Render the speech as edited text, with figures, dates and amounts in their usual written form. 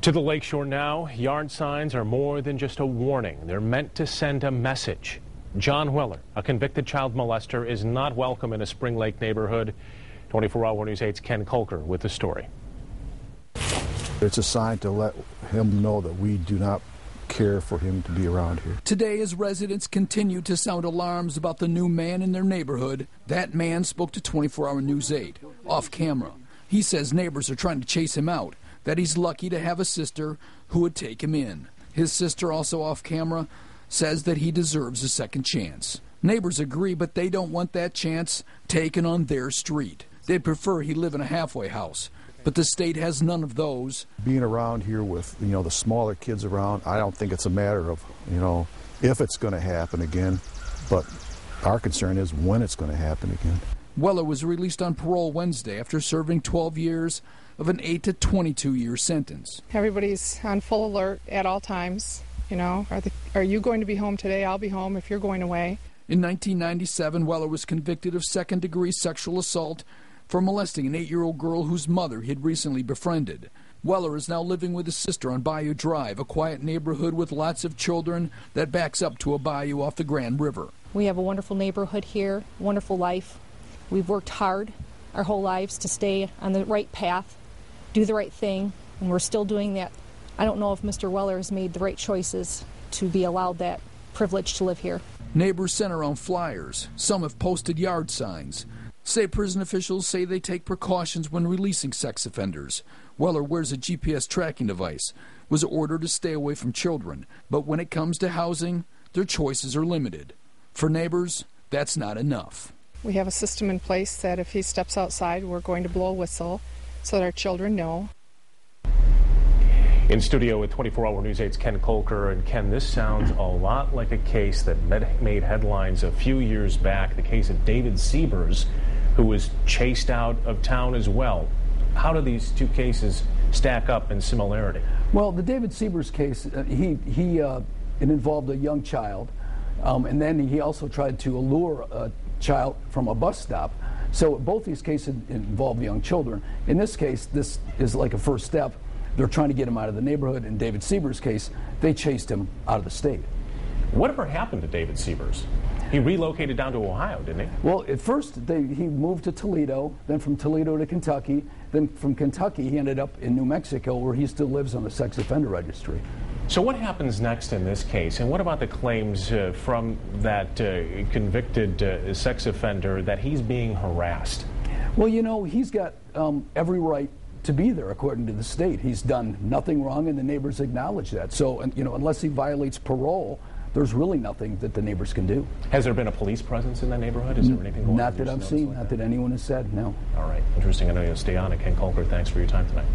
To the lakeshore now, yard signs are more than just a warning. They're meant to send a message. John Weller, a convicted child molester, is not welcome in a Spring Lake neighborhood. 24-Hour News 8's Ken Kolker with the story. It's a sign to let him know that we do not care for him to be around here. Today, as residents continue to sound alarms about the new man in their neighborhood, that man spoke to 24-Hour News 8 off camera. He says neighbors are trying to chase him out, that he's lucky to have a sister who would take him in. His sister, also off camera, says that he deserves a second chance. Neighbors agree, but they don't want that chance taken on their street. They'd prefer he live in a halfway house, but the state has none of those. Being around here with, the smaller kids around, I don't think it's a matter of, if it's going to happen again, but our concern is when it's going to happen again. Weller was released on parole Wednesday after serving 12 years of an 8 to 22-year sentence. Everybody's on full alert at all times. Are you going to be home today? I'll be home if you're going away. In 1997, Weller was convicted of second-degree sexual assault for molesting an 8-year-old girl whose mother he had recently befriended. Weller is now living with his sister on Bayou Drive, a quiet neighborhood with lots of children that backs up to a bayou off the Grand River. We have a wonderful neighborhood here, wonderful life. We've worked hard our whole lives to stay on the right path, do the right thing, and we're still doing that. I don't know if Mr. Weller has made the right choices to be allowed that privilege to live here. Neighbors sent around flyers. Some have posted yard signs. State prison officials say they take precautions when releasing sex offenders. Weller wears a GPS tracking device, was ordered to stay away from children, but when it comes to housing, their choices are limited. For neighbors, that's not enough. We have a system in place that if he steps outside, we're going to blow a whistle so that our children know. In studio with 24-Hour News 8's Ken Kolker. And Ken, this sounds a lot like a case that made headlines a few years back, the case of David Siebers, who was chased out of town as well. How do these two cases stack up in similarity? Well, the David Siebers case, it involved a young child, and then he also tried to allure a child from a bus stop. So both these cases involve young children. In this case, this is like a first step. They're trying to get him out of the neighborhood. In David Siebers' case, they chased him out of the state. Whatever happened to David Siebers? He relocated down to Ohio, didn't he? Well, at first he moved to Toledo, then from Toledo to Kentucky, then from Kentucky he ended up in New Mexico, where he still lives on the sex offender registry. So what happens next in this case, and what about the claims from that convicted sex offender that he's being harassed? Well, he's got every right to be there, according to the state. He's done nothing wrong, and the neighbors acknowledge that. So, unless he violates parole, there's really nothing that the neighbors can do. Has there been a police presence in that neighborhood? Is there anything going on? Not that I've seen, not that anyone has said, no. All right, interesting. I know you'll stay on it. Ken Kolker, thanks for your time tonight.